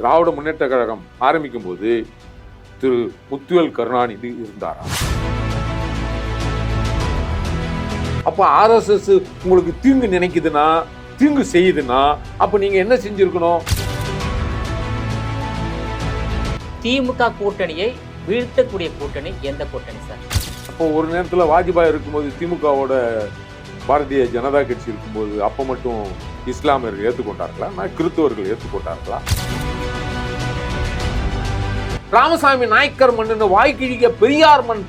திராவிட முன்னேற்ற கழகம் ஆரம்பிக்கும் போது திரு முத்துவேல் கருணாநிதி இருந்தாரா? அப்ப ஆர்எஸ்எஸ் உங்களுக்கு தீங்கு நினைக்குதுன்னா, தீங்கு செய்யுதுன்னா, அப்ப நீங்க என்ன செஞ்சிருக்கணும்? திமுக கூட்டணியை வீழ்த்தக்கூடிய கூட்டணி எந்த கூட்டணி சார்? அப்போ ஒரு நேரத்துல வாஜ்பாய் இருக்கும்போது, திமுகவோட பாரதிய ஜனதா கட்சி இருக்கும்போது, அப்ப மட்டும் இஸ்லாமியர்கள் ஏற்றுக்கொண்டார்களா? கிறிஸ்தவர்கள் ஏற்றுக்கொண்டார்களா? ராமசாமி நாயக்கர் மண்ணுன்னு வாய்க்கிழிக்க பெரியார் மண்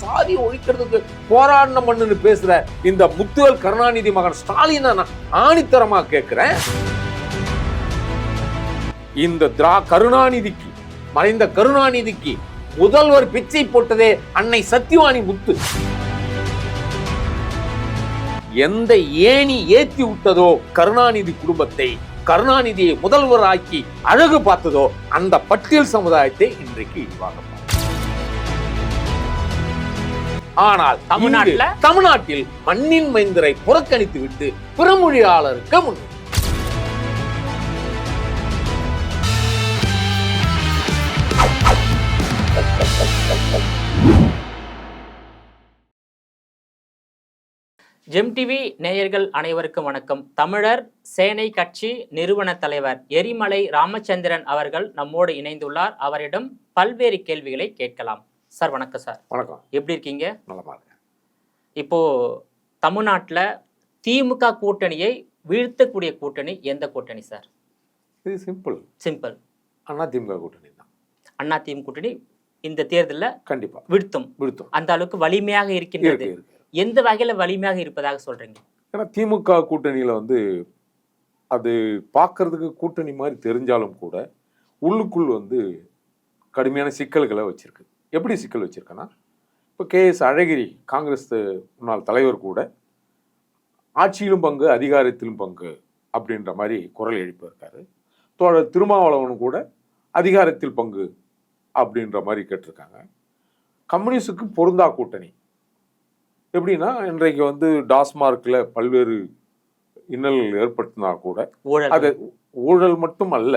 சாதி ஒழிக்கிறதுக்கு போராடின மண்ணுன்னு பேசுற இந்த முத்துவேல் கருணாநிதி மகன் ஸ்டாலினை நான் ஆணித்தரமா கேட்கிறேன். இந்த கருணாநிதிக்கு, மறைந்த கருணாநிதிக்கு முதல்வர் பிச்சை போட்டதே அன்னை சத்தியவாணி முத்து. எந்த ஏணி ஏத்தி விட்டதோ கருணாநிதி குடும்பத்தை, கருணாநிதியை முதல்வர் ஆக்கி அழகு பார்த்ததோ அந்த பட்டியல் சமுதாயத்தை இன்றைக்கு இழிவாக. ஆனால் தமிழ்நாட்டில் மண்ணின் மைந்தரை புறக்கணித்து விட்டு பிறமொழியாளருக்கு முன் ஜெம் டிவி நேயர்கள் அனைவருக்கும் வணக்கம். தமிழர் சேனை கட்சி நிறுவன தலைவர் எரிமலை ராமச்சந்திரன் அவர்கள் நம்மோடு இணைந்துள்ளார். அவரிடம் பல்வேறு கேள்விகளை கேட்கலாம். சார் வணக்கம். சார் வணக்கம். எப்படி இருக்கீங்க? நலமா இருக்கேன். இப்போ தமிழ்நாட்டில் திமுக கூட்டணியை வீழ்த்தக்கூடிய கூட்டணி எந்த கூட்டணி சார்? இது சிம்பிள். அதிமுக கூட்டணி தான். அதிமுக கூட்டணி இந்த தேர்தலில் கண்டிப்பா வீழ்த்தும். அந்த அளவுக்கு வலிமையாக இருக்கின்றது. எந்த வகையில வலிமையாக இருப்பதாக சொல்றீங்க? ஏன்னா திமுக கூட்டணியில அது பார்க்கறதுக்கு கூட்டணி மாதிரி தெரிஞ்சாலும் கூட உள்ளுக்குள் கடுமையான சிக்கல்களை வச்சிருக்கு. எப்படி சிக்கல் வச்சிருக்கேன்னா, இப்போ KS அழகிரி காங்கிரஸ் முன்னாள் தலைவர் கூட ஆட்சியிலும் பங்கு அதிகாரத்திலும் பங்கு அப்படின்ற மாதிரி குரல் எழுப்பியிருக்காரு. தோழர் திருமாவளவன் கூட அதிகாரத்தில் பங்கு அப்படின்ற மாதிரி கேட்டிருக்காங்க. கம்யூனிஸ்டுக்கு பொருந்தா கூட்டணி எப்படின்னா, இன்றைக்கு டாஸ்மார்க்கில் பல்வேறு இன்னல்கள் ஏற்படுத்தினா கூட அது ஊழல் மட்டும் அல்ல,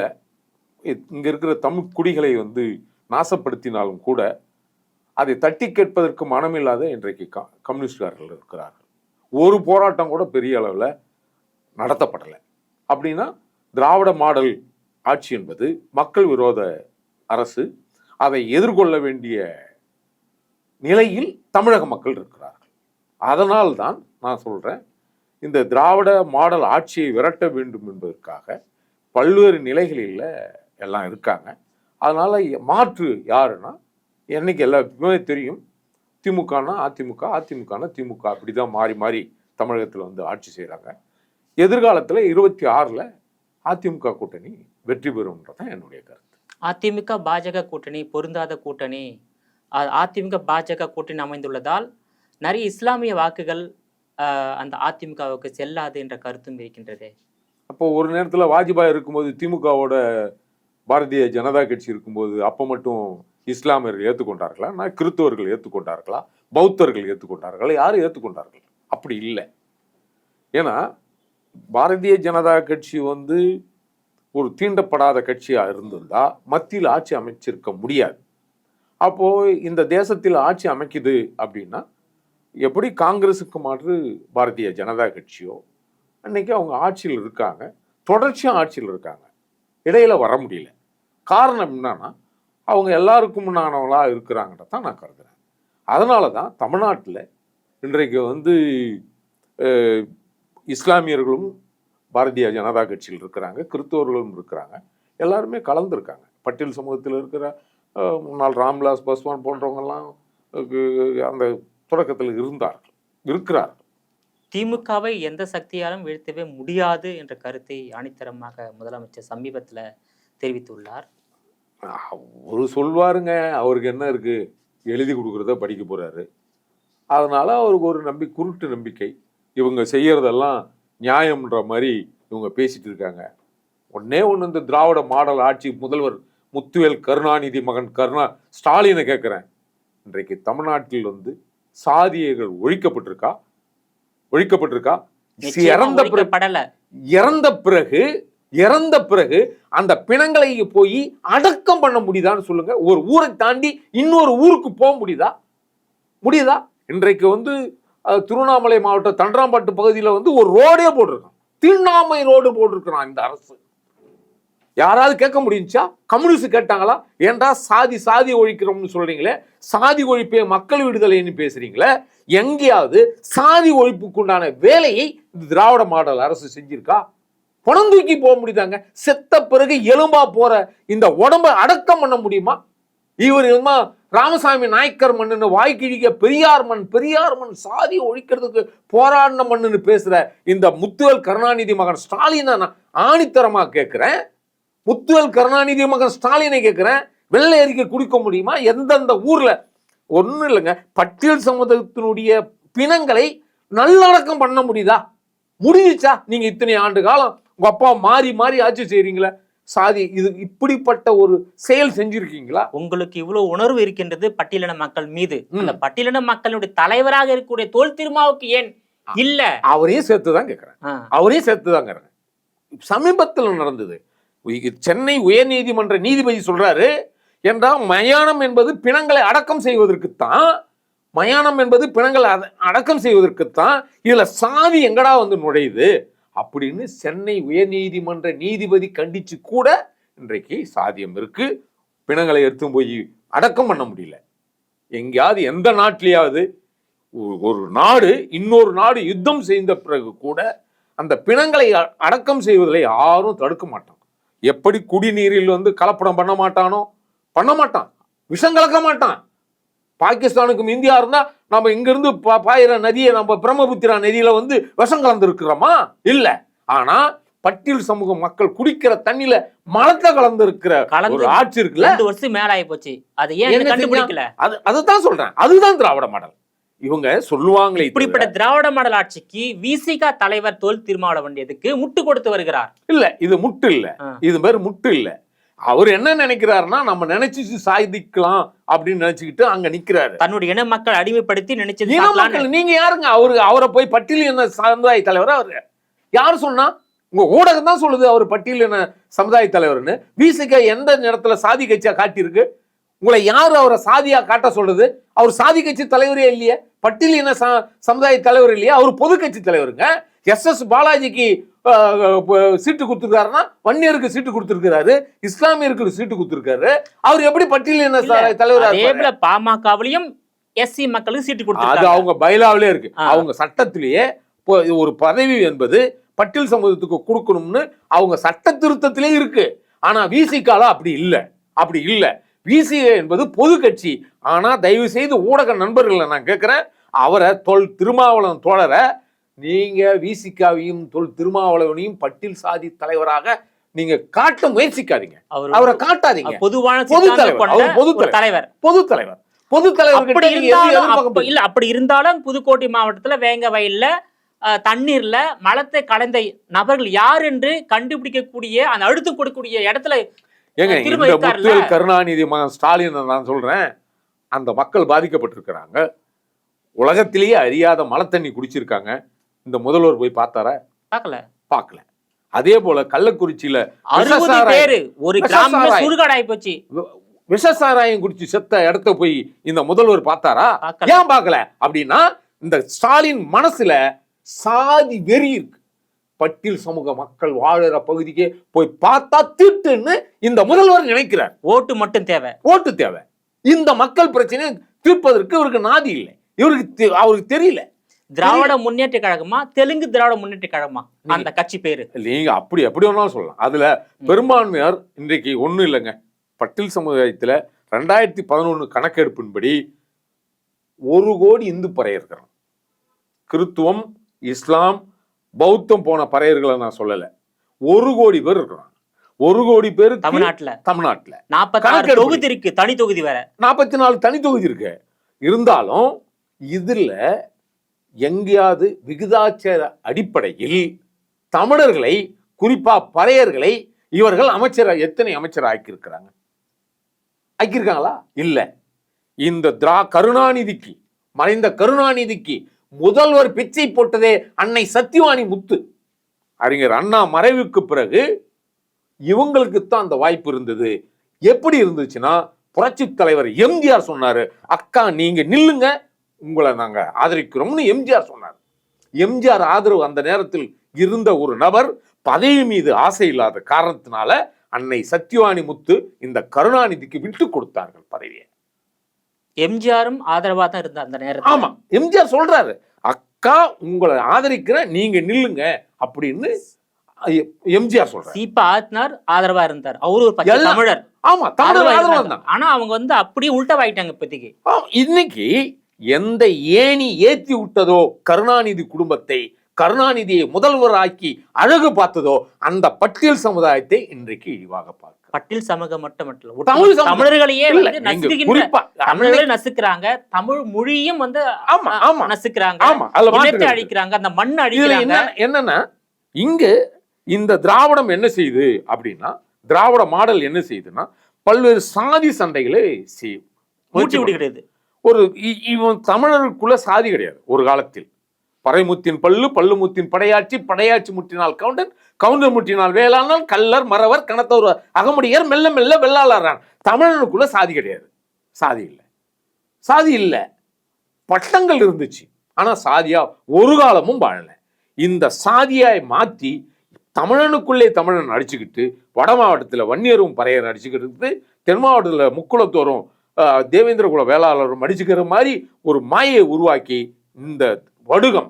இங்க இருக்கிற தமிழ் குடிகளை நாசப்படுத்தினாலும் கூட அதை தட்டி கேட்பதற்கு மனமில்லாத இன்றைக்கு கம்யூனிஸ்ட்காரர்கள் இருக்கிறார்கள். ஒரு போராட்டம் கூட பெரிய அளவில் நடத்தப்படலை. அப்படின்னா திராவிட மாடல் ஆட்சி என்பது மக்கள் விரோத அரசு. அதை எதிர்கொள்ள வேண்டிய நிலையில் தமிழக மக்கள் இருக்கிறார்கள். அதனால்தான் நான் சொல்றேன், இந்த திராவிட மாடல் ஆட்சியை விரட்ட வேண்டும் என்பதற்காக பல்வேறு நிலைகளில் எல்லாம் இருக்காங்க. அதனால மாற்று யாருன்னா, என்னைக்கு எல்லாருக்குமே தெரியும், திமுகனா அதிமுக, அதிமுகனா திமுக, அப்படிதான் மாறி மாறி தமிழகத்தில் ஆட்சி செய்கிறாங்க. எதிர்காலத்தில் 26ல் அதிமுக கூட்டணி வெற்றி பெறும்ன்றதான் என்னுடைய கருத்து. அதிமுக பாஜக கூட்டணி பொருந்தாத கூட்டணி. அதிமுக பாஜக கூட்டணி அமைந்துள்ளதால் நிறைய இஸ்லாமிய வாக்குகள் அந்த அதிமுகவுக்கு செல்லாது என்ற கருத்தும் இருக்கின்றது. அப்போ ஒரு நேரத்தில் வாஜ்பாய் இருக்கும்போது, திமுகவோட பாரதிய ஜனதா கட்சி இருக்கும்போது, அப்போ மட்டும் இஸ்லாமியர்கள் ஏற்றுக்கொண்டார்களா? கிறிஸ்தவர்கள் ஏற்றுக்கொண்டார்களா? பௌத்தர்கள் ஏற்றுக்கொண்டார்களா? யாரும் ஏற்றுக்கொண்டார்கள்? அப்படி இல்லை. ஏன்னா பாரதிய ஜனதா கட்சி ஒரு தீண்டப்படாத கட்சியா இருந்திருந்தா மத்தியில் ஆட்சி அமைச்சிருக்க முடியாது. அப்போ இந்த தேசத்தில் ஆட்சி அமைக்குது அப்படின்னா, எப்படி காங்கிரஸுக்கு மாற்று பாரதிய ஜனதா கட்சியோ, அன்னைக்கு அவங்க ஆட்சியில் இருக்காங்க, தொடர்ச்சியாக ஆட்சியில் இருக்காங்க, இடையில வர முடியல. காரணம் என்னன்னா, அவங்க எல்லாருக்கும் முன்னானவங்களா இருக்கிறாங்கன்றதான் நான் கருதுறேன். அதனால தான் தமிழ்நாட்டில் இன்றைக்கு இஸ்லாமியர்களும் பாரதிய ஜனதா கட்சியில் இருக்கிறாங்க, கிறிஸ்தவர்களும் இருக்கிறாங்க, எல்லாருமே கலந்துருக்காங்க. பட்டியல் சமூகத்தில் இருக்கிற முன்னாள் ராம்விலாஸ் பாஸ்வான் போன்றவங்கெல்லாம் அந்த தொடக்கத்தில் இருக்கிறார்கள். திமுகவை எந்த சக்தியாலும் வீழ்த்தவே முடியாது என்ற கருத்தை ஆணித்தரமாக முதலமைச்சர் சமீபத்தில் தெரிவித்துள்ளார். அவரு சொல்வாருங்க, அவருக்கு என்ன இருக்கு, எழுதி கொடுக்குறத படிக்க போறாரு. அதனால அவருக்கு ஒரு குருட்டு நம்பிக்கை, இவங்க செய்யறதெல்லாம் நியாயம்ன்ற மாதிரி இவங்க பேசிட்டு இருக்காங்க. ஒன்னே ஒன்று, இந்த திராவிட மாடல் ஆட்சி முதல்வர் முத்துவேல் கருணாநிதி மகன் ஸ்டாலினை கேட்கிறேன், இன்றைக்கு தமிழ்நாட்டில் சாதியர்கள் ஒழிக்கப்பட்டிருக்கா? இறந்த பிறகு இறந்த பிறகு அந்த பிணங்களை போய் அடக்கம் பண்ண முடியுதான்னு சொல்லுங்க. ஒரு ஊரை தாண்டி இன்னொரு ஊருக்கு போக முடியுதா? இன்றைக்கு வந்து திருவண்ணாமலை மாவட்டம் தண்டராம்பாட்டு பகுதியில் வந்து ஒரு ரோடே போட்டிருக்கான், திருநாமை ரோடு போட்டிருக்கிறான் இந்த அரசு. யாராவது கேட்க முடிஞ்சா? கம்யூனிஸ்ட் கேட்டாங்களா? ஏன்டா சாதி ஒழிக்கிறோம்னு சொல்றீங்களே, சாதி ஒழிப்பை மக்கள் விடுதலைன்னு பேசுறீங்களே, எங்கேயாவது சாதி ஒழிப்புக்குண்டான வேலையை இந்த திராவிட மாடல் அரசு செஞ்சிருக்கா? பணம் தூக்கி போக முடியுதாங்க? செத்த பிறகு எலும்பா போற இந்த உடம்பை அடக்கம் பண்ண முடியுமா? இவர் ராமசாமி நாயக்கர் மண்ணுன்னு வாய்க்கிழிக்க பெரியார் மண் சாதி ஒழிக்கிறதுக்கு போராடின மண்ணுன்னு பேசுற இந்த முத்துவேல் கருணாநிதி மகன் ஸ்டாலினை நான் ஆணித்தரமா கேட்கிறேன். முத்துவேல் கருணாநிதி மகன் ஸ்டாலினை கேட்கிறேன், வெள்ளை அறிக்கை குடிக்க முடியுமா? எந்தெந்த ஊர்ல ஒன்றும் இல்லைங்க, பட்டியல் சமூகத்தினுடைய பிணங்களை நல்லடக்கம் பண்ண முடிஞ்சிச்சா? நீங்க இத்தனை ஆண்டு காலம் உங்க அப்பா மாறி ஆட்சி செய்றீங்களா? சாதி இது இப்படிப்பட்ட ஒரு செயல் செஞ்சிருக்கீங்களா? உங்களுக்கு இவ்வளவு உணர்வு இருக்கின்றது பட்டியலின மக்கள் மீது. அந்த பட்டியலின மக்களுடைய தலைவராக இருக்கக்கூடிய தொல் திருமாவுக்கு ஏன் இல்ல? அவரையும் சேர்த்துதான் கேட்கிறேன். சமீபத்தில் நடந்தது, சென்னை உயர் நீதிமன்ற நீதிபதி சொல்றாரு, என்றால் மயானம் என்பது பிணங்களை அடக்கம் செய்வதற்குத்தான், இதுல சாதி எங்கடா வந்து நுழையுது அப்படின்னு சென்னை உயர் நீதிமன்ற நீதிபதி கண்டிச்சு கூட இன்றைக்கு சாதியம் இருக்கு. பிணங்களை எடுத்து போய் அடக்கம் பண்ண முடியல. எங்கேயாவது எந்த நாட்டிலேயாவது ஒரு நாடு இன்னொரு நாடு யுத்தம் செய்த பிறகு கூட அந்த பிணங்களை அடக்கம் செய்வதில் யாரும் தடுக்க மாட்டாங்க. எப்படி குடிநீரில் வந்து கலப்படம் பண்ண மாட்டான், விஷம் கலக்க மாட்டான். பாகிஸ்தானுக்கும் இந்தியா இருந்தா நம்ம இங்கிருந்து பாயிர நதியை நம்ம பிரம்மபுத்திரா நதியில வந்து விஷம் கலந்து இருக்கிறோமா? இல்ல. ஆனா பட்டியல் சமூக மக்கள் குடிக்கிற தண்ணியில மலத்தை கலந்து இருக்கிற ஒரு ஆட்சி இருக்குல்ல, 2 வருஷம் மேல ஆயி போச்சு. அது ஏன் கண்டுபிடிக்கல? அதுதான் சொல்றேன், அதுதான் திராவிட மாடல். இவங்க சொல்லுவாங்களே, இப்படிப்பட்ட திராவிட மாடல் ஆட்சிக்கு விசிகா தலைவர் தொல் திருமாவளவன் எதுக்கு முட்டு கொடுத்து வருகிறார்? இல்ல, இது முட்டு இல்ல, இது பேர் முட்டு இல்ல. அவர் என்ன நினைக்கிறாருன்னா, நம்ம நினைச்சு சாதிக்கலாம் அப்படின்னு நினைச்சுக்கிட்டு அங்க நிக்கிறாரு. தன்னுடைய இன மக்கள் அடிமைப்படுத்தி நினைச்சது. நீங்க யாருங்க அவரை போய் பட்டியலின சமுதாய தலைவரா? அவரு யாரு சொன்னா? உங்க ஊடகம் தான் சொல்லுது அவர் பட்டியலின சமுதாய தலைவர்னு. விசிக எந்த இடத்துல சாதி கட்சியா காட்டியிருக்கு? உங்களை யாரு அவரை சாதியா காட்ட சொல்றது? அவர் சாதி கட்சி தலைவரே இல்லையே, பட்டியலின சமுதாய தலைவர் இல்லையா, அவர் பொது கட்சி தலைவருங்க. எஸ் பாலாஜிக்கு சீட்டு கொடுத்துருக்காருன்னா வன்னியருக்கு சீட்டு கொடுத்துருக்காரு, இஸ்லாமியருக்கு சீட்டு கொடுத்துருக்காரு. அவர் எப்படி பட்டியலின தலைவர்? பாமகவிலையும் எஸ்சி மக்களுக்கு சீட்டு கொடுத்தாரு. அது அவங்க பைலாவிலே இருக்கு. அவங்க சட்டத்திலேயே ஒரு பதவி என்பது பட்டியல் சமூகத்துக்கு கொடுக்கணும்னு அவங்க சட்ட திருத்தத்திலே இருக்கு. ஆனா விசிகால அப்படி இல்ல. விசிக என்பது பொது கட்சி. ஆனா தயவு செய்து ஊடக நண்பர்களை நான் கேட்கிறேன், அவரை தொல் திருமாவளவன் தோழரை நீங்க விசிகாவையும் தொல் திருமாவளவனையும் பட்டியல் சாதி தலைவராக நீங்க காட்ட முயற்சிக்காதீங்க, அவரை காட்டாதீங்க. பொதுவான பொது தலைவர் அப்படி இருந்தாலும் புதுக்கோட்டை மாவட்டத்துல வேங்க வயல்ல தண்ணீர்ல மலத்தை கலந்த நபர்கள் யார் என்று கண்டுபிடிக்கக்கூடிய அந்த அழுத்தம் கொடுக்கக்கூடிய இடத்துல முத்துவேல் கருணாநிதி மகன் ஸ்டாலின் நான் சொல்றேன், அந்த மக்கள் பாதிக்கப்பட்டிருக்கிறாங்க. உலகத்திலேயே அறியாத மழை தண்ணி குடிச்சிருக்காங்க. இந்த முதல்வர் போய் பார்த்தாரா? பார்க்கல. அதே போல கள்ளக்குறிச்சியில விஷசாராயம் குடிச்சு செத்த இடத்த போய் இந்த முதல்வர் பார்த்தாரா? ஏன் பார்க்கல அப்படின்னா, இந்த ஸ்டாலின் மனசுல சாதி வெறி இருக்கு. பட்டியல் சமூக மக்கள் வாழற பகுதிக்கே போய் பார்த்தா தீட்டுன்னு இந்த முதல்வர் நினைக்கிறார். ஓட்டு மட்டும் தேவை. இந்த மக்கள் பிரச்சனை தீர்ப்பதற்கு இவருக்கு நாதி இல்லை, அவருக்கு தெரியல. திராவிட முன்னேற்ற கழகமா, தெலுங்கு திராவிட முன்னேற்ற கழகமா அந்த கட்சி பேரு? நீங்க அப்படி வேணாலும் சொல்லலாம். அதுல பெரும்பான்மையார் இன்றைக்கு ஒண்ணும் இல்லைங்க. பட்டியல் சமுதாயத்துல 2011 கணக்கெடுப்பின்படி 1 கோடி இந்து பறையர் இருக்கிறான். கிறித்துவம், இஸ்லாம், பௌத்தம் போன பறையர்களை நான் சொல்லல, 1 கோடி பேர் இருக்கிறாங்க. 1 கோடி பேர் தமிழ்நாட்டுல 44 தொகுதி இருக்கு, தனி தொகுதி வேற 44 தனி தொகுதி இருக்கு. இருந்தாலும் இதுல எங்கேயாவது விகிதாச்சார அடிப்படையில் தமிழர்களை, குறிப்பா பறையர்களை இவர்கள் எத்தனை அமைச்சர் ஆக்கியிருக்காங்களா? இல்ல. இந்த கருணாநிதிக்கு, மறைந்த கருணாநிதிக்கு முதல்வர் பிச்சை போட்டதே அன்னை சத்தியவாணி முத்து. அறிஞர் அண்ணா மறைவுக்கு பிறகு இவங்களுக்கு தான் அந்த வாய்ப்பு இருந்தது. எப்படி இருந்துச்சுன்னா, புரட்சி தலைவர் எம்ஜிஆர் சொன்னாரு, அக்கா நீங்க நில்லுங்க, உங்களை நாங்க ஆதரிக்கிறோம்னு எம்ஜிஆர் சொன்னார். எம்ஜிஆர் ஆதரவு அந்த நேரத்தில் இருந்த ஒரு நபர் பதவி மீது ஆசை இல்லாத காரணத்தினால அன்னை சத்யவாணி முத்து இந்த கருணாநிதிக்கு விட்டு கொடுத்தார்கள் பதவியை. எம்ஜிஆரும் ஆதரவா தான் இருந்தார் அந்த நேரத்துல. ஆமா, எம்ஜிஆர் சொல்றாரு, அக்கா உங்களை ஆதரிக்கிற, நீங்க நில்லுங்க அப்படின்னு எம்ஜிஆர் சொல்றாரு. சீபா ஆத்னார் ஆதரவா இருந்தார். அவரு ஒரு பச்சை தமிழர். ஆமா, தமிழர் ஆதரவா இருந்தாங்க. ஆனா அவங்க வந்து அப்படியே உள்டாவாயிட்டாங்க இப்போதைக்கு. இன்னைக்கு எந்த ஏணி ஏத்தி விட்டதோ கருணாநிதி குடும்பத்தை, கருணாநிதியை முதல்வராக்கி அழகு பார்த்ததோ அந்த பட்டியல் சமுதாயத்தை இன்றைக்கு இழிவாக பார்க்க. பட்டியல் சமூகம் மட்டுமல்ல, தமிழர்களையே தமிழர்களே நசுக்கிறாங்க, தமிழ் மொழியும் வந்து நசுக்கிறாங்க, அழிக்கிறாங்க, அந்த மண் அழிக்கிறாங்க. என்னன்னா இங்க இந்த திராவிடம் என்ன செய்யுது அப்படின்னா, திராவிட மாடல் என்ன செய்யுதுன்னா, பல்வேறு சாதி சண்டைகளை மூட்டி விடுகிறது. ஒரு இவன் தமிழருக்குள்ள சாதி கிடையாது. ஒரு காலத்தில் பறைமுத்தின் பல்லு, பல்லுமுத்தின் படையாட்சி, படையாட்சி முட்டினால் கவுண்டர், கவுண்டர் முட்டினால் வேளாண், கல்லர், மறவர், கணத்தவர், அகமுடியர், மெல்ல மெல்ல வெள்ளாளரான். தமிழனுக்குள்ள சாதி கிடையாது. சாதி இல்லை, சாதி இல்லை. பட்டங்கள் இருந்துச்சு, ஆனா சாதியா ஒரு காலமும் வாழல. இந்த சாதியாய் மாத்தி தமிழனுக்குள்ளே தமிழன் அடிச்சுக்கிட்டு, வட மாவட்டத்தில் வன்னியரும் பறையரும் அடிச்சுக்கிட்டு, தென் மாவட்டத்தில் முக்குளத்தோரும் தேவேந்திர குல வேளாளரும் அடிச்சுக்கிற மாதிரி ஒரு மாயை உருவாக்கி இந்த வடுகம்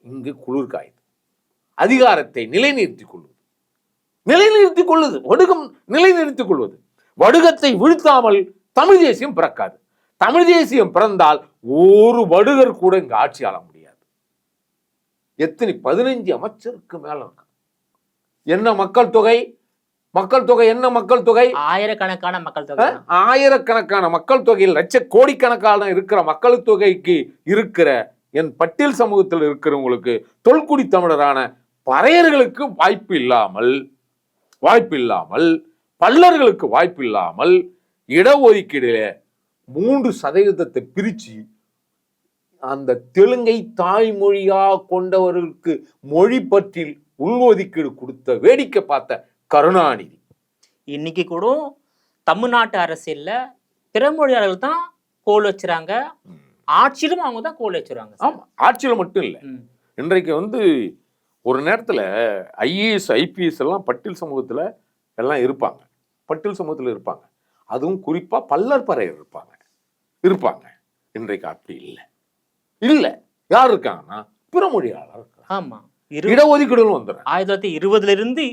இங்கு குளிர்காயுது. அதிகாரத்தை நிலைநிறுத்திக் கொள்வது வடுகம் நிலைநிறுத்திக் கொள்வது. வடுகத்தை வீழ்த்தாமல் தமிழ் தேசியம் பிறக்காது. தமிழ் தேசியம் பிறந்தால் ஒரு வடுகர் கூட இங்கு ஆட்சி ஆள முடியாது. எத்தனை 15 அமைச்சருக்கு மேல இருக்கு. என்ன மக்கள் தொகை? என்ன மக்கள் தொகை? ஆயிரக்கணக்கான மக்கள் தொகை. ஆயிரக்கணக்கான மக்கள் தொகையில் லட்ச கோடிக்கணக்கான இருக்கிற மக்கள் தொகைக்கு இருக்கிற என் பட்டியல் சமூகத்தில் இருக்கிறவங்களுக்கு, தொல்குடி தமிழரான பறையர்களுக்கு வாய்ப்பு இல்லாமல் பல்லர்களுக்கு வாய்ப்பு இல்லாமல் இடஒதுக்கீடுல 3% பிரிச்சு அந்த தெலுங்கை தாய்மொழியா கொண்டவர்களுக்கு மொழி பற்றில் உள்ஒதுக்கீடு கொடுத்த வேடிக்கை பார்த்த கருணாநிதி இன்னைக்கு கூட தமிழ்நாட்டு அரசியல்ல பிறமொழியாளர்கள் தான் கோல் வச்சுறாங்க. ஆட்சியிலும் அவங்க தான் கோல் வச்சுறாங்க. ஆமா, ஆட்சியில மட்டும் இல்லை. இன்றைக்கு வந்து ஒரு நேரத்துல ஐஏஎஸ் ஐபிஎஸ் எல்லாம் பட்டியல் சமூகத்துல எல்லாம் இருப்பாங்க. அதுவும் குறிப்பா பல்லர் பறையர் இருப்பாங்க. இன்றைக்கு அப்படி இல்லை. யார் இருக்காங்கன்னா பிறமொழியாளர். ஆமா, இடஒதுக்கீடுகளும் வந்துடும். 1920 இருந்து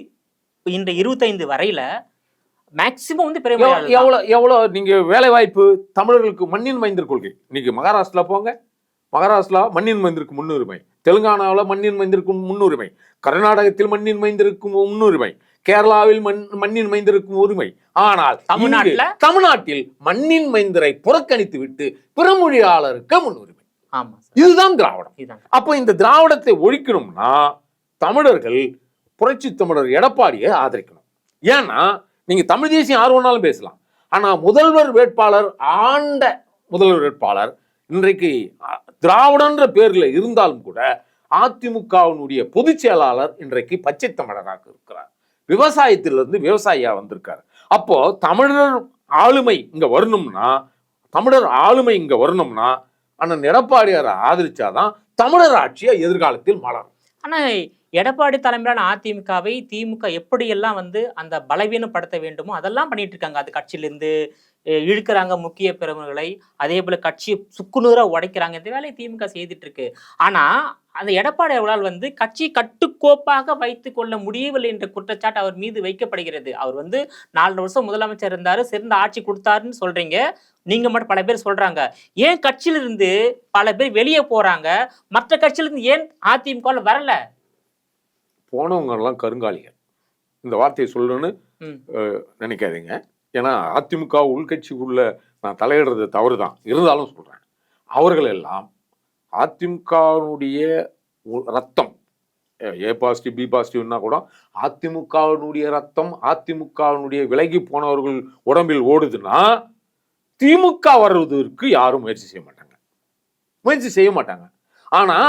இந்த 25 வரையில மேக்சிமம் வந்து எவ்வளவு நீங்க வேலை வாய்ப்பு தமிழர்களுக்கு மண்ணின் மைந்தர் கொள்கை. இன்னைக்கு மகாராஷ்டிரா போங்க, மகாராஷ்டிரா மண்ணின் மைந்தருக்கு முன்னுரிமை, தெலுங்கானாவில் மண்ணின் மைந்தருக்கு முன்னுரிமை, கர்நாடகத்தில் மண்ணின் மைந்தருக்கு முன்னுரிமை, கேரளாவில் மண்ணின் மைந்தருக்கு உரிமை. ஆனால் தமிழ்நாட்டில் மண்ணின் மைந்தரை புறக்கணித்து விட்டு பிறமொழியாளருக்கு முன்னுரிமை. இதுதான் திராவிடம். அப்ப இந்த திராவிடத்தை ஒழிக்கணும்னா தமிழர்கள் புரட்சி தமிழர் எடப்பாடியை ஆதரிக்கணும். ஏன்னா நீங்க தமிழ் தேசியம் யார் வேணாலும் பேசலாம், ஆனா முதல்வர் வேட்பாளர் இன்றைக்கு திராவிடன்ற பேர்ல இருந்தாலும் கூட அதிமுகவினுடைய பொதுச் செயலாளர் இன்றைக்கு பச்சை தமிழராக இருக்கிறார். விவசாயத்திலிருந்து விவசாயியா வந்திருக்காரு. அப்போ தமிழர் ஆளுமை இங்க வரணும்னா அண்ணன் எடப்பாடியாரை ஆதரிச்சாதான் தமிழர் ஆட்சியை எதிர்காலத்தில் மலரும். ஆனா எடப்பாடி தலைமையிலான அதிமுகவை திமுக எப்படியெல்லாம் வந்து அந்த பலவீனப்படுத்த வேண்டுமோ அதெல்லாம் பண்ணிட்டு இருக்காங்க. அது கட்சியிலிருந்து இழுக்கிறாங்க முக்கிய பிரமுகர்களை, அதே போல கட்சியை சுக்குநூறா உடைக்கிறாங்க. இந்த வேலையை திமுக செய்துட்டு இருக்கு. ஆனா அந்த எடப்பாடி அவர்களால் வந்து கட்சி கட்டுக்கோப்பாக வைத்துக் கொள்ள முடியவில்லை என்ற குற்றச்சாட்டு அவர் மீது வைக்கப்படுகிறது. அவர் வந்து 4 வருஷம் முதலமைச்சர் இருந்தாரு, சிறந்த ஆட்சி கொடுத்தாருன்னு சொல்றீங்க. நீங்க மட்டும் பல பேர் சொல்றாங்க. ஏன் கட்சியிலிருந்து பல பேர் வெளியே போறாங்க, மற்ற கட்சியிலிருந்து ஏன் அதிமுக வரல? போனவங்க எல்லாம் கருங்காலிகள். இந்த வார்த்தையை சொல்லணும்னு நினைக்காதீங்க. ஏன்னா அதிமுக உள்கட்சிக்குள்ள நான் தலையிடுறது தவறுதான், இருந்தாலும் சொல்றேன். அவர்கள் எல்லாம் அதிமுகவுடைய ரத்தம், ஏ பாசிட்டிவ் பி பாசிட்டிவ்னா கூட அதிமுகவினுடைய ரத்தம், அதிமுகவினுடைய விலகி போனவர்கள் உடம்பில் ஓடுதுன்னா திமுக வர்றதற்கு யாரும் முயற்சி செய்ய மாட்டாங்க. ஆனா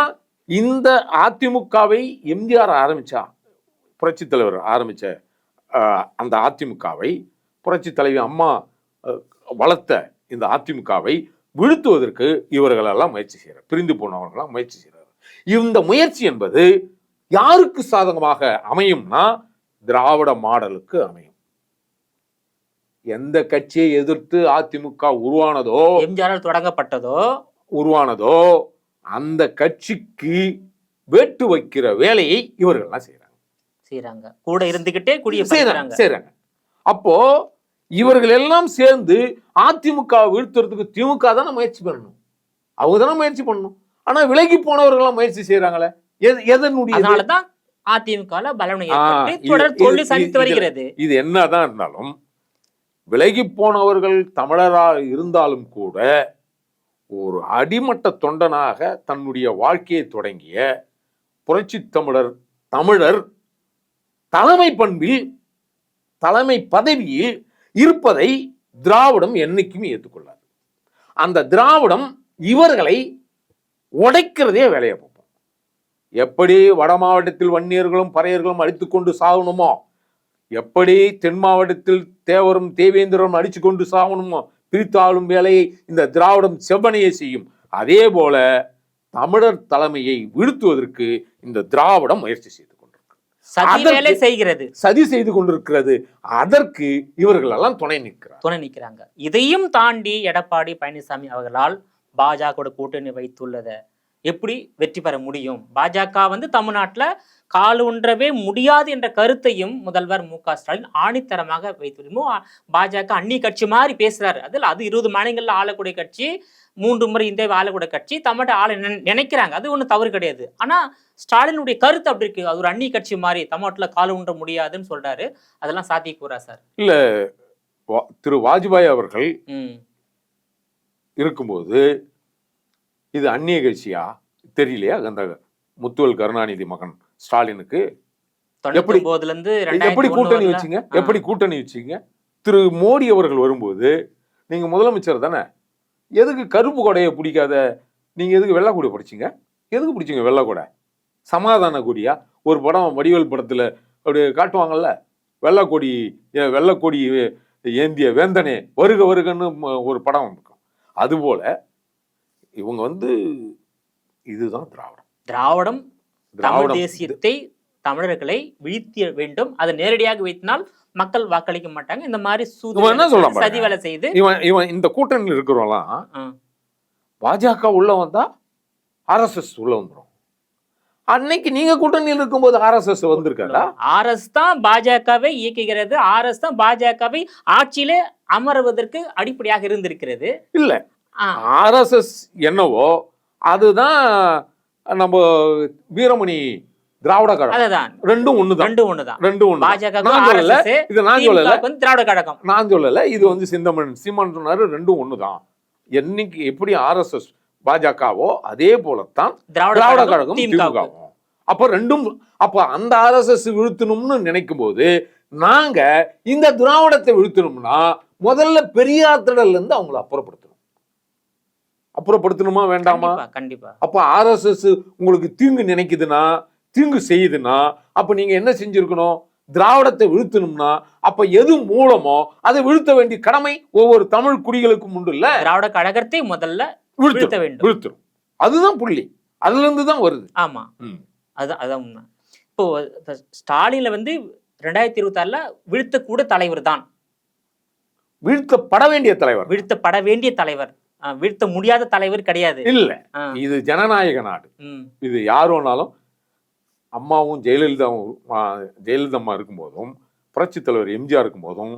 இந்த அதிமுகவை எம்ஜிஆர் ஆரம்பிச்சா புரட்சி தலைவர் ஆரம்பிச்ச அந்த அதிமுகவை, புரட்சி தலைவி அம்மா வளர்த்த இந்த அதிமுகவை வீழ்த்துவதற்கு இவர்கள் எல்லாம் முயற்சி செய்யறார். பிரிந்து போனவர்களாம் முயற்சி செய்யறார். இந்த முயற்சி என்பது யாருக்கு சாதகமாக அமையும்னா திராவிட மாடலுக்கு அமையும். எந்த கட்சியை எதிர்த்து அதிமுக உருவானதோ, எம்ஜிஆரால் உருவானதோ அந்த கட்சிக்கு வேட்டு வைக்கிற வேலையை இவர்கள்லாம் செய்யறாங்க. கூட இருந்துகிட்டே செய்யறாங்க. அப்போ இவர்கள் எல்லாம் சேர்ந்து அதிமுக வீழ்த்துறதுக்கு திமுக தானே முயற்சி பண்ணணும், அவங்க தானே முயற்சி பண்ணணும். ஆனா விலகி போனவர்கள் முயற்சி செய்யறாங்களே, அதனாலதான் அதிமுக தொடர்ந்து சந்தித்து வருகிறது. இது என்னதான் இருந்தாலும் விலகி போனவர்கள் தமிழரா இருந்தாலும் கூட ஒரு அடிமட்ட தொண்டனாக தன்னுடைய வாழ்க்கையை தொடங்கிய புரட்சி தமிழர் தலைமை பண்பில், தலைமை பதவியில் இருப்பதை திராவிடம் என்னைக்குமே ஏற்றுக்கொள்ளாது. அந்த திராவிடம் இவர்களை உடைக்கிறதே வேலையை பார்ப்போம். எப்படி வட மாவட்டத்தில் வன்னியர்களும் பறையர்களும் அடித்துக்கொண்டு சாகணுமோ, எப்படி தென் மாவட்டத்தில் தேவரும் தேவேந்திரரும் அடிச்சு கொண்டு சாகணுமோ, பிரித்தாளும் வேலையை இந்த திராவிடம் செவ்வனையை செய்யும். அதே போல தமிழர் தலைமையை வீழ்த்துவதற்கு இந்த திராவிடம் முயற்சி செய்து சதி செய்து கொண்டிருக்கிறது. அதற்கு இவர்கள் எல்லாம் துணை நிற்கிறாங்க. இதையும் தாண்டி எடப்பாடி பழனிசாமி அவர்களால் பாஜக கூட்டணி வைத்துள்ளதை எப்படி வெற்றி பெற முடியும்? பாஜக தமிழ்நாட்டுல காலூன்றவே முடியாது என்ற கருத்தையும் முதல்வர் மு.க. ஸ்டாலின் ஆணித்தரமாக வைத்துள்ளோம். பாஜக அந்நிய கட்சி மாதிரி பேசுறாரு. அது 20 மாநிலங்கள்ல ஆளக்கூடிய கட்சி, 3 முறை இந்தியாவை ஆளக்கூடிய கட்சி, தமிழ்நாட்டை ஆள நினைக்கிறாங்க. அது ஒன்றும் தவறு கிடையாது. ஆனா ஸ்டாலினுடைய கருத்து அப்படி இருக்கு, அது ஒரு அந்நிய கட்சி மாதிரி தமிழ்நாட்டுல காலூன்ற முடியாதுன்னு சொல்றாரு. அதெல்லாம் சாத்தியக்கூறா சார்? இல்ல, திரு வாஜ்பாய் அவர்கள் இருக்கும்போது இது அந்நிய கட்சியா தெரியலையா? அந்த முத்துவேல் கருணாநிதி மகன் ஸ்டாலினுக்கு எப்படி கூட்டணி வச்சீங்க? எப்படி கூட்டணி வச்சீங்க? திரு மோடி அவர்கள் வரும்போது நீங்க முதலமைச்சர் தானே, எதுக்கு கருப்பு கொடையை பிடிக்காத நீங்க எதுக்கு வெள்ளை கொடி பிடிச்சிங்க? எதுக்கு பிடிச்சிங்க வெள்ளை கொடை? சமாதான கொடியா? ஒரு படம் வடிவேல் படத்துல அப்படி காட்டுவாங்கல்ல, வெள்ளை கொடி ஏந்திய வேந்தனே வருக வருகன்னு ஒரு படம் இருக்கும். அதுபோல இவங்க இதுதான் திராவிடம் தேசியத்தை, தமிழர்களை வீழ்த்த வேண்டும். அதை நேரடியாக வீழ்த்தினால் மக்கள் வாக்களிக்க மாட்டாங்க. இந்த மாதிரி சதி வேலை செய்து இவன் இந்த கூட்டணியில் இருக்கிறவங்களாம் பாஜக உள்ள வந்தா RSS உள்ள வந்துடும். அன்னைக்கு நீங்க கூட்டணியில் இருக்கும்போது RSS வந்திருக்காரா? RSS தான் பாஜகவை இயக்குகிறது. RSS தான் பாஜகவை ஆட்சியிலே அமர்வதற்கு அடிப்படையாக இருந்திருக்கிறது. இல்ல, RSS என்னவோ அதுதான் நம்ம வீரமணி திராவிட கழகம். ரெண்டும் ஒண்ணுதான். பாஜக திராவிட கழகம் நான் சொல்லல. இது செந்தமன் சீமான் சொன்னாரு, ரெண்டும் ஒண்ணுதான். என்னைக்கு எப்படி RSS பாஜகவோ அதே போலத்தான் திராவிட கழகம் திமுகவும். அப்ப அந்த RSS வீழ்த்தணும்னு நினைக்கும் போது நாங்க இந்த திராவிடத்தை வீழ்த்தணும்னா முதல்ல பெரியார் திடல்ல இருந்து அவங்களை அப்புறப்படுத்தணுமா வேண்டாமா? கண்டிப்பா. அப்ப RSS உங்களுக்கு தீங்கு நினைக்குதுன்னா, தீங்கு செய்யுதுன்னா, அப்ப நீங்க என்ன செஞ்சிருக்கணும்? திராவிடத்தை வீழ்த்தணும்னா அப்ப எது மூலமோ அதை வீழ்த்த வேண்டிய கடமை ஒவ்வொரு தமிழ் குடிகளுக்கும் உண்டு. இல்ல, திராவிட கழகத்தை முதல்ல வீழ்த்தணும். அதுதான் புள்ளி. அதுல இருந்து தான் வருது. ஆமா, அதான் உண்மை. இப்போ ஸ்டாலின்ல 2026ல வீழ்த்தக்கூட தலைவர் தான், வீழ்த்தப்பட வேண்டிய தலைவர், வீழ்த்த முடியாத தலைவர் கிடையாது. இல்ல, இது ஜனநாயக நாடு. இது யார் வேணாலும், அம்மாவும் ஜெயலலிதா அம்மா இருக்கும்போதும், புரட்சி தலைவர் எம்ஜிஆர் இருக்கும்போதும்,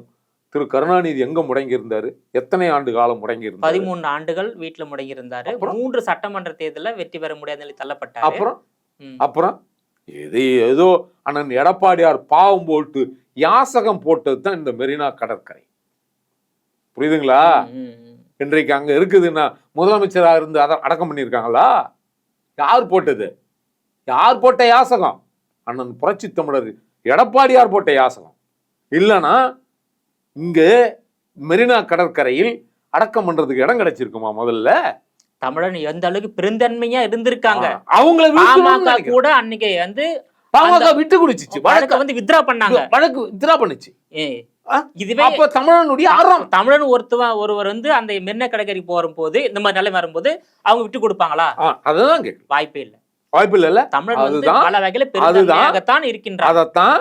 திரு கருணாநிதி எங்க முடங்கி இருந்தாரு? எத்தனை ஆண்டு காலம் முடங்கி இருந்தாரு? 13 ஆண்டுகள் வீட்டுல முடங்கி இருந்தாரு. 3 சட்டமன்ற தேர்தலில் வெற்றி பெற முடியாத தள்ளப்பட்டாரு. அப்புறம் ஏதோ அண்ணன் எடப்பாடியார் பாவம் போட்டு யாசகம் போட்டது தான் இந்த மெரினா கடற்கரை. புரியுதுங்களா? இன்றைக்கு அங்க இருக்குதுன்னா முதலமைச்சராக இருந்து அதை அடக்கம் பண்ணியிருக்காங்களா? யார் போட்டது? யார் போட்ட யாசகம்? அண்ணன் புரட்சி தமிழர் எடப்பாடியார் போட்ட யாசகம். இல்லைன்னா இங்க மெரினா கடற்கரையில் அடக்கம் பண்றதுக்கு இடம் கிடைச்சிருக்குமா? முதல்ல தமிழன் எந்த அளவுக்கு பெருந்தன்மையா இருந்திருக்காங்க. அவங்கள கூட அன்னைக்கு பாமக விட்டு குடிச்சிச்சு, வழக்க வந்து வித்ரா பண்ணாங்க, வழக்கு வித்ரா பண்ணுச்சு. இதுவே அப்ப தமிழனுடைய ஆறாம் தமிழன் ஒருவர் வந்து அந்த மென்ன கடற்கரைக்கு போகும்போது இந்த மாதிரி நிலை வரும்போது அவங்க விட்டு கொடுப்பாங்களா? அதுதான் கேட்கு. வாய்ப்பே இல்லை, வாய்ப்பு இல்ல. தமிழன் வந்து பல வகையில பெருமையாகத்தான் இருக்கின்றார். அதத்தான்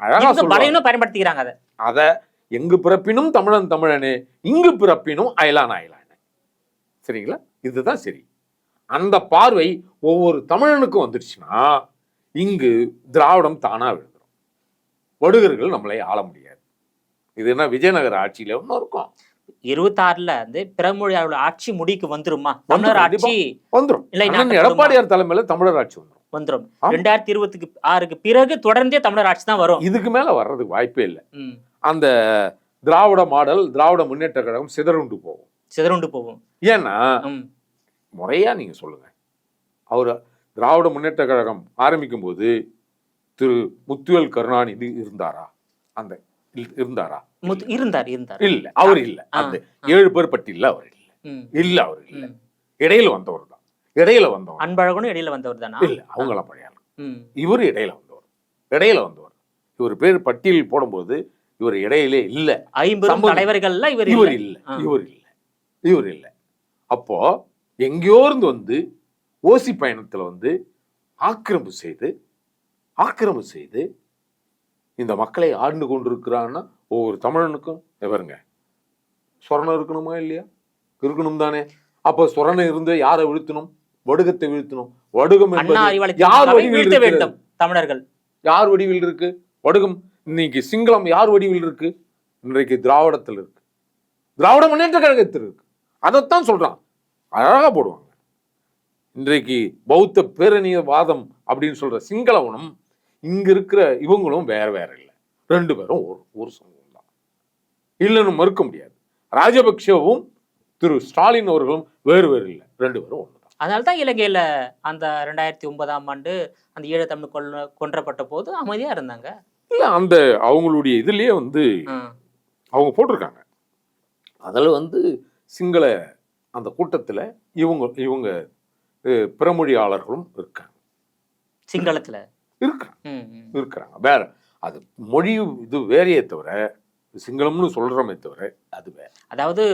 அழகா பலையனும் பயன்படுத்திக்கிறாங்க. அத எங்கு பிறப்பினும் தமிழன் தமிழனே, இங்கு பிறப்பினும் அயலான் அயலானே. சரிங்களா? இதுதான் சரி. அந்த பார்வை ஒவ்வொரு தமிழனுக்கும் வந்துருச்சுன்னா இங்கு திராவிடம் தானா விழுந்துடும். வடுகர்கள் நம்மளை ஆள முடியாது. இது என்ன விஜயநகர ஆட்சியில ஒன்னும் இருக்கும். 26ல வந்து பிறமொழியாளர் ஆட்சி முடிக்கு வந்துருமா? தமிழர் ஆட்சி வந்துரும். எடப்பாடியார் தலைமையில தமிழர் ஆட்சி வந்துரும். 2026க்கு பிறகு தொடர்ந்தே தமிழர் ஆட்சி தான் வரும். இதுக்கு மேல வர்றதுக்கு வாய்ப்பே இல்லை. அந்த திராவிட மாடல், திராவிட முன்னேற்ற கழகம் சிதறுண்டு போகும். ஏன்னா முறையா நீங்க சொல்லுங்க, அவர் திராவிட முன்னேற்ற கழகம் ஆரம்பிக்கும் போது திரு முத்துவேல் கருணாநிதி இருந்தாரா? அந்த இருந்தாரா? இருந்தார். இல்ல, அவர் இல்ல. அந்த 7 பேர் பட்டியல்ல அவர் இல்ல. அவர் இல்ல. இடையில வந்தவர் தான். அன்பழகனும் இடையில வந்தவர் தானா? இல்ல, அவங்கள பழைய இவரு இடையில வந்தவர். இவர் பேர் பட்டியல் போடும்போது இவர் இடையிலே இல்ல. 50 தலைவர்கள்ல இவர் இல்ல. அப்போ எங்கேயோ இருந்து வந்து ஓசி பயணத்துல வந்து ஆக்கிரமிப்பு செய்து இந்த மக்களை ஆண்டு கொண்டிருக்கிறான்னா ஒவ்வொரு தமிழனுக்கும் எவருங்க சொரணம் இருக்கணுமா இல்லையா? இருக்கணும் தானே. அப்ப சொரணம் இருந்து யாரை வீழ்த்தணும்? வடுகத்தை வீழ்த்தணும். வடுகம் யார் வடிவில் வேண்டும்? தமிழர்கள் யார் வடிவில் இருக்கு? வடுகம் இன்னைக்கு சிங்களம் யார் வடிவில் இருக்கு? இன்றைக்கு திராவிடத்தில் இருக்கு, திராவிட முன்னேற்ற கழகத்தில் இருக்கு. அதைத்தான் சொல்றான், அழகா போடுவாங்க. இன்றைக்கு பௌத்த பேரணியவாதம் அப்படின்னு சொல்ற சிங்களவனும் இங்க இருக்கிற இவங்களும் வேற இல்லை. 2 பேரும் ஒரு சமூகம் தான், இல்லைன்னு மறுக்க முடியாது. ராஜபக்சவும் திரு ஸ்டாலின் அவர்களும் வேறு இல்லை, 2 பேரும் ஒண்ணுதான். அதனால்தான் இலங்கையில அந்த 2009ஆம் ஆண்டு அந்த ஈழத்தமிழ் கொன்றப்பட்ட போது அமைதியா இருந்தாங்க. இல்ல, அந்த அவங்களுடைய இதுலயே வந்து அவங்க போட்டிருக்காங்க. அதுல வந்து சிங்கள அந்த கூட்டத்துல இவங்க பிறமொழியாளர்களும் இருக்காங்க, சிங்களத்துல இருக்கிறாங்க. வேற அது மொழி இது வேறையே தவிர சிங்களம்னு சொல்றோமே தவிர அது வேற. அதாவது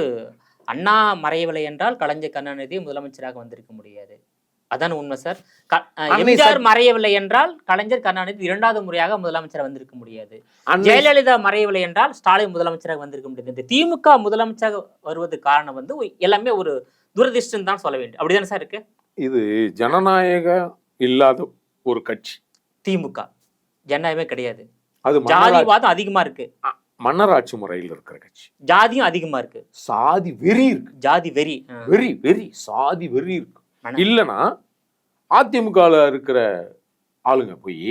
அண்ணா மறையவில்லை என்றால் கலைஞர் கருணாநிதி முதலமைச்சராக வந்திருக்க முடியாது. அதான் உண்மை சார். எம்ஜிஆர் மறையவில்லை என்றால் கலைஞர் கருணாநிதி 2வது முறையாக முதலமைச்சராக வந்திருக்க முடியாது. ஜெயலலிதா மறையவில்லை என்றால் ஸ்டாலின் முதலமைச்சராக வந்திருக்க முடியாது. இந்த திமுக முதலமைச்சராக வருவதற்கு காரணம் வந்து எல்லாமே ஒரு துரதிர்ஷ்டம் தான் சொல்ல வேண்டும். அப்படிதானே சார் இருக்கு? இது ஜனநாயக இல்லாத ஒரு கட்சி திமுக. ஜனநாயகமே கிடையாது, அது ஜாதிவாதம் அதிகமா இருக்கு. மன்னராட்சி முறையில் இருக்கிற கட்சி. ஜாதியும் அதிகமா இருக்கு, சாதி வெறி இருக்கு. ஜாதி வெறி சாதி வெறி இருக்கு. இல்லைன்னா அதிமுக இருக்கிற ஆளுங்க போய்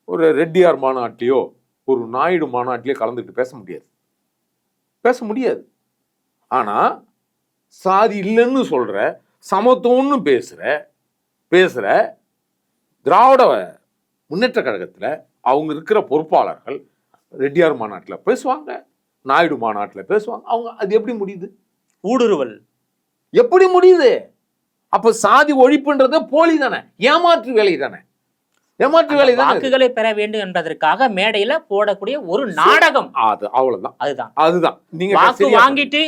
ஒரு ரெட்டியார் மாநாட்டிலையோ ஒரு நாயுடு மாநாட்டிலையோ கலந்துட்டு பேச முடியாது. ஆனா சாதி இல்லைன்னு சொல்ற, சமத்துவம்னு பேசுற திராவிட முன்னேற்ற கழகத்துல அவங்க இருக்கிற பொறுப்பாளர்கள் ரெட்டியார் மாநாட்டில் பேசுவாங்க, நாயுடு மாநாட்டில் பேசுவாங்க. அவங்க அது எப்படி முடியுது? ஊடுருவல் எப்படி முடியுது? அப்ப சாதி ஒழிப்புன்றது போலி தானே, ஏமாற்று வேலை தானே. வாக்குகளை பெற வேண்டும் என்பதற்காக மேடையில போடக்கூடிய ஒரு நாடகம். அது அவ்வளவுதான். அதுதான் நீங்க வாக்கு வாங்கிட்டு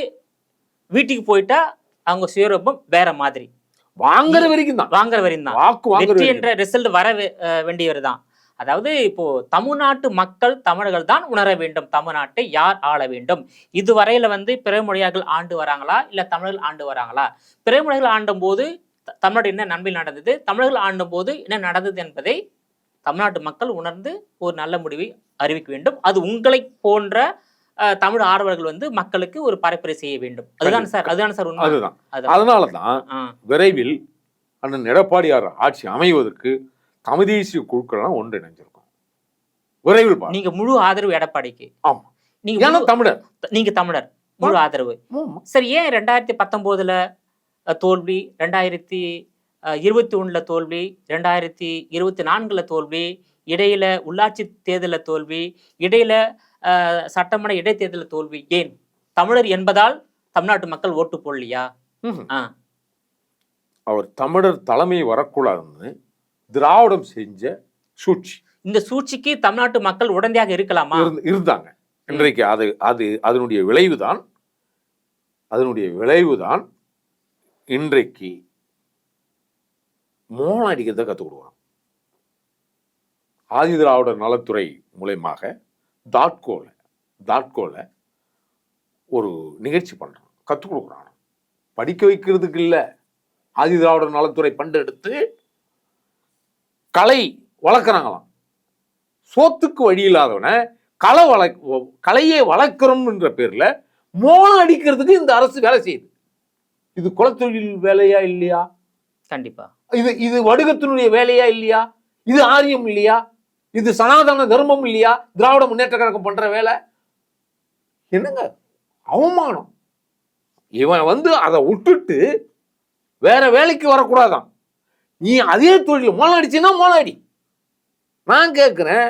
வீட்டுக்கு போயிட்டா அவங்க சுயரூபம் வேற மாதிரி. வாங்குற வரைக்கும் தான் வாக்கு என்ற ரிசல்ட் வர வேண்டியவர் தான். அதாவது இப்போ தமிழ்நாட்டு மக்கள் தமிழர்கள் தான் உணர வேண்டும் தமிழ்நாட்டை யார் ஆள வேண்டும். இதுவரையில வந்து பிறமொழியார்கள் ஆண்டு வராங்களா இல்ல தமிழர்கள் ஆண்டு வராங்களா? பிறமொழிகள் ஆண்டும் போது தமிழ்நாடு என்ன நன்மை நடந்தது, தமிழர்கள் ஆண்டும் போது என்ன நடந்தது என்பதை தமிழ்நாட்டு மக்கள் உணர்ந்து ஒரு நல்ல முடிவை அறிவிக்க வேண்டும். அது உங்களை போன்ற தமிழ் ஆர்வலர்கள் வந்து மக்களுக்கு ஒரு பரப்புரை செய்ய வேண்டும். அதுதான் சார் உண்மை. அதனாலதான் விரைவில் அண்ணன் எடப்பாடியார் ஆட்சி அமைவதற்கு தமிழ் தேசிய குழுக்கள் ஒன்றிணைஞ்சிருக்கும். விரைவில் நீங்க முழு ஆதரவு எடப்பாடிக்கு? ஆமா, நீங்க தமிழர் முழு ஆதரவு. சரி, ஏன் 2019ல தோல்வி, 2021ல தோல்வி, 2024ல தோல்வி, இடையில உள்ளாட்சி தேர்தல தோல்வி, இடையில சட்டமன்ற இடைத்தேர்தல தோல்வி? ஏன்? தமிழர் என்பதால் தமிழ்நாட்டு மக்கள் ஓட்டு போடலையா? அவர் தமிழர் தலைமை வரக்கூடாதுன்னு திராவிடம் செஞ்ச சூழ்ச்சி. இந்த சூழ்ச்சிக்கு தமிழ்நாட்டு மக்கள் உடந்தையாக இருக்கலாமா? இருந்தாங்க. இன்றைக்கு அதனுடைய விளைவுதான் இன்றைக்கு மோளம் அடிக்கிறத கற்றுக் கொடுக்குறோம். ஆதி திராவிடர் நலத்துறை மூலயமாக தாட்கோல ஒரு நிகழ்ச்சி பண்றான், கற்றுக் கொடுக்குறான். படிக்க வைக்கிறதுக்கு இல்லை, ஆதி திராவிடர் நலத்துறை பண்டு எடுத்து கலை வளர்க்குறாங்களாம். சோத்துக்கு வழி இல்லாதவன கலையை வளர்க்கிறோம் என்ற பேர்ல மோளம் அடிக்கிறதுக்கு இந்த அரசு வேலை செய்யுது. இது குலத்தொழில் வேலையா இல்லையா? கண்டிப்பா. இது வடுகத்தினுடைய வேலையா இல்லையா? இது ஆரியம் இல்லையா? இது சனாதன தர்மம் இல்லையா? திராவிட முன்னேற்ற கழகம் பண்ற வேலை என்னங்க? அவமானம். இவன் அதை விட்டுட்டு வேற வேலைக்கு வரக்கூடாதான். நீ அதே தொழில் மோளம் அடிச்சுன்னா மோளம் அடி. நான் கேட்கிறேன்,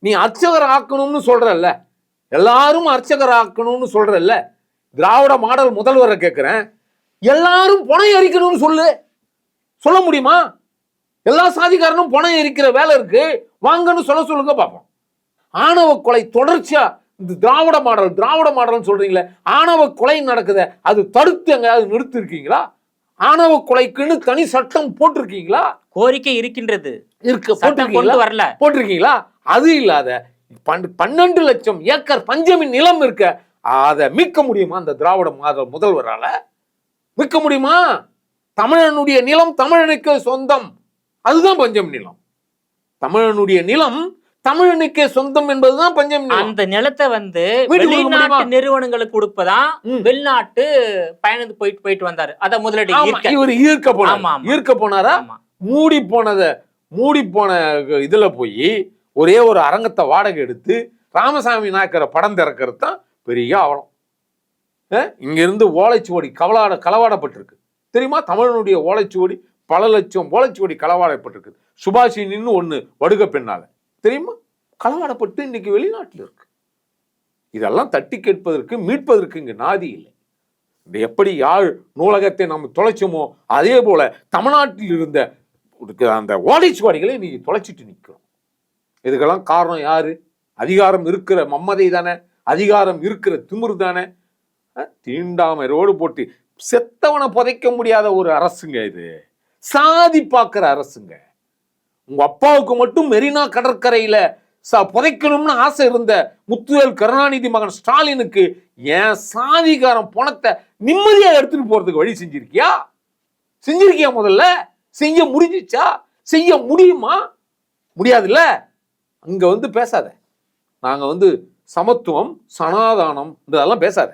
நீ அர்ச்சகர் ஆக்கணும்னு சொல்றல்ல, எல்லாரும் அர்ச்சகர் ஆக்கணும்னு சொல்றல்ல, திராவிட மாடல் முதல்வரை கேட்கிறேன், எல்லாரும் பணம் எரிக்கணும்னு சொல்ல முடியுமா? எல்லா சாதிக்காரனும் பணம் எரிக்கிற வேலை இருக்கு, வாங்கன்னு சொல்லுங்க பார்ப்போம். ஆணவ கொலை தொடர்ச்சியா இந்த திராவிட மாடல் சொல்றீங்களே, ஆணவ கொலை நடக்குது, அது தடுத்து எங்கேயாவது நிறுத்தி இருக்கீங்களா? ஆணவ கொலைக்குன்னு தனி சட்டம் போட்டிருக்கீங்களா? கோரிக்கை இருக்கின்றது, போட்டிருக்கீங்களா? அது இல்லாத 12 லட்சம் ஏக்கர் பஞ்சமின் நிலம் இருக்க, அதை மீட்க முடியுமா? அந்த திராவிட மாடல் முதல்வரால மீட்க முடியுமா? தமிழனுடைய நிலம் தமிழனுக்கு சொந்தம், அதுதான் பஞ்சம் நிலம். தமிழனுடைய நிலம் தமிழனுக்கே சொந்தம் என்பதுதான் பஞ்சம் நிலம். அந்த நிலத்தை வெளிநாட்டு நிறுவனங்களுக்கு கொடுப்பதான் வெளிநாட்டு பயணத்து போயிட்டு வந்தாரு. அத முதலீடு இவர் ஈர்க்க போனாரா? மூடி போன இதுல போய் ஒரே ஒரு அரங்கத்தை வாடகை எடுத்து ராமசாமி நாயக்கரை படம் திறக்கிறது தான் பெரிய அவலம். இங்க இருந்து ஓலைச்சுவடி களவாடப்பட்டிருக்கு தெரியுமா? தமிழனுடைய ஓலைச்சுவடி பல லட்சம் ஓலைச்சுவடி களவாடப்பட்டிருக்கு. சுபாஷினின்னு ஒண்ணு வடுக பெண்ணால தெரியுமா? களவாடப்பட்டு இன்னைக்கு வெளிநாட்டில் இருக்கு. இதெல்லாம் தட்டி கேட்பதற்கு மீட்பதற்கு இங்கு நாதி இல்லை. எப்படி யாழ் நூலகத்தை நம்ம தொலைச்சோமோ அதே போல தமிழ்நாட்டில் இருந்த அந்த ஓலைச்சுவடிகளை நீங்க தொலைச்சிட்டு நிற்கிறோம். இதுக்கெல்லாம் காரணம் யாரு? அதிகாரம் இருக்கிற மம்மதை தானே, அதிகாரம் இருக்கிற திமிரு தானே. தீண்டாமை ரோடு போட்டு செத்தவனை புதைக்க முடியாத ஒரு அரசுங்க இது. சாதி பார்க்கிற அரசுங்க. உங்க அப்பாவுக்கு மட்டும் மெரினா கடற்கரையில புதைக்கணும்னு ஆசை இருந்த முத்துவேல் கருணாநிதி மகன் ஸ்டாலினுக்கு என் சாதிகாரம் பணத்தை நிம்மதியா எடுத்துட்டு போறதுக்கு வழி செஞ்சிருக்கியா? முதல்ல செய்ய முடிஞ்சிச்சா? செய்ய முடியுமா? முடியாதுல்ல. அங்க பேசாத. நாங்க சமத்துவம் சனாதானம் இதெல்லாம் பேசாத.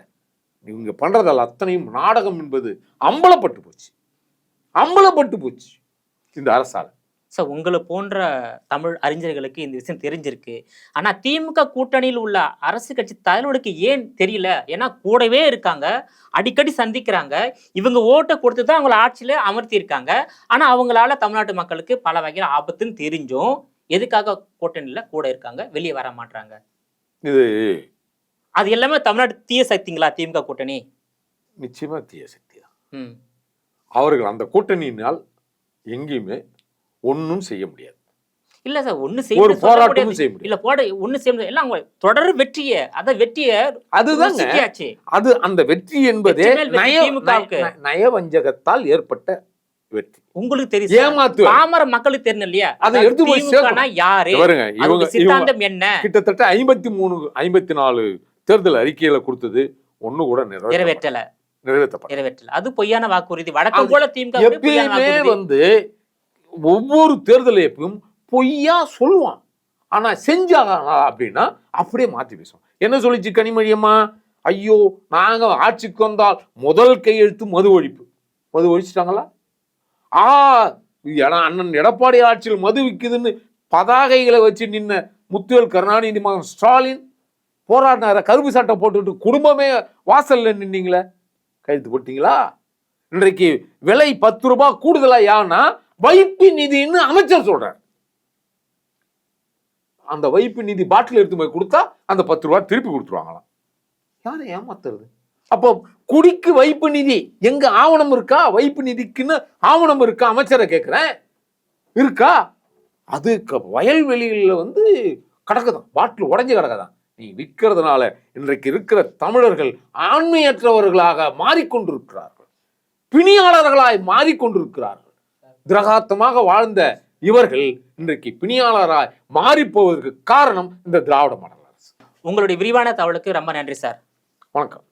இவங்க பண்றதெல்லாம் அத்தனையும் நாடகம் என்பது அம்பலப்பட்டு போச்சு இந்த அரசால. சார், உங்களை போன்ற தமிழ் அறிஞர்களுக்கு இந்த விஷயம் தெரிஞ்சிருக்கு. ஆனா திமுக கூட்டணியில் உள்ள அரசு கட்சி தலைவர்களுக்கு ஏன் தெரியல? ஏன்னா கூடவே இருக்காங்க, அடிக்கடி சந்திக்கிறாங்க, இவங்க ஓட்டை கொடுத்து தான் அவங்கள ஆட்சியில அமர்த்தி இருக்காங்க. ஆனா அவங்களால தமிழ்நாட்டு மக்களுக்கு பல வகையில் ஆபத்துன்னு தெரிஞ்சும் எதுக்காக கூட்டணியில கூட இருக்காங்க, வெளியே வர மாட்டாங்க? அது எல்லாமே தமிழ்நாட்டு தீய சக்திங்களா திமுக கூட்டணி? நிச்சயமா தீய சக்தி தான். அவர்கள் அந்த கூட்டணியினால் எங்கேயுமே ஒன்னும் செய்ய முடியாது. இல்ல சார், ஒண்ணு செய்ய முடியாது. ஒண்ணு செய்ய முடியாது. எல்லாம் தொடர் வெற்றியே, அதுதான் அது அந்த வெற்றி என்பதே நயவஞ்சகத்தால் ஏற்பட்ட வெற்றி. உங்களுக்கு தெரியும், பாமர மக்களுக்கு தெரியல இல்லையா? அதை எடுத்து போய் யாரு இவங்க சித்தாந்தம் என்ன? கிட்டத்தட்ட 53-54 தேர்தல் அறிக்கையில கொடுத்தது ஒண்ணு கூட நிறைவேற்றப்படல. அது பொய்யான வாக்குறுதி. வழக்கம் போல திமுக எப்பயுமே ஒவ்வொரு தேர்தலையும் பொய்யா சொல்லுவான். ஆனா செஞ்சாங்க அப்படின்னா அப்படியே மாத்தி பேசுவோம். என்ன சொல்லிச்சு கனிமொழியம்மா? ஐயோ, நாங்க ஆட்சிக்கு வந்தால் முதல் கையெழுத்து மது ஒழிச்சிட்டாங்களா? அண்ணன் எடப்பாடி ஆட்சியில் மது விக்குதுன்னு பதாகைகளை வச்சு நின்ன முத்துவேல் கருணாநிதி மகன் ஸ்டாலின் போராடினார, கருப்பு சட்டை போட்டுட்டு குடும்பமே வாசல்ல நின்னீங்களே, கையெழுத்து போட்டீங்களா? இன்றைக்கு விலை 10 ரூபாய் கூடுதலா யாருன்னா வைப்பு நிதின்னு அமைச்சர் சொல்றார். அந்த வைப்பு நிதி பாட்டில் எடுத்து போய் கொடுத்தா அந்த 10 ரூபாய் திருப்பி கொடுத்துருவாங்களாம். யாரை ஏமாத்துறது? அப்போ குடிக்கு வைப்பு நிதி எங்க ஆவணம் இருக்கா? வைப்பு நிதிக்குன்னு ஆவணம் இருக்கா? அமைச்சரை கேட்கிறேன், இருக்கா? அது வயல்வெளியில் வந்து கிடக்குதான், பாட்டில் உடஞ்சி கிடக்குதான். நீ விற்கிறதுனால இன்றைக்கு இருக்கிற தமிழர்கள் ஆண்மையற்றவர்களாக மாறிக்கொண்டிருக்கிறார்கள், பிணியாளர்களாய் மாறிக்கொண்டிருக்கிறார்கள். திரகாத்தமாக வாழ்ந்த இவர்கள் இன்றைக்கு பிணியாளராய் மாறிப்போவதற்கு காரணம் இந்த திராவிட மாடல் அரசு. உங்களுடைய விரிவான தகவலுக்கு ரொம்ப நன்றி சார். வணக்கம்.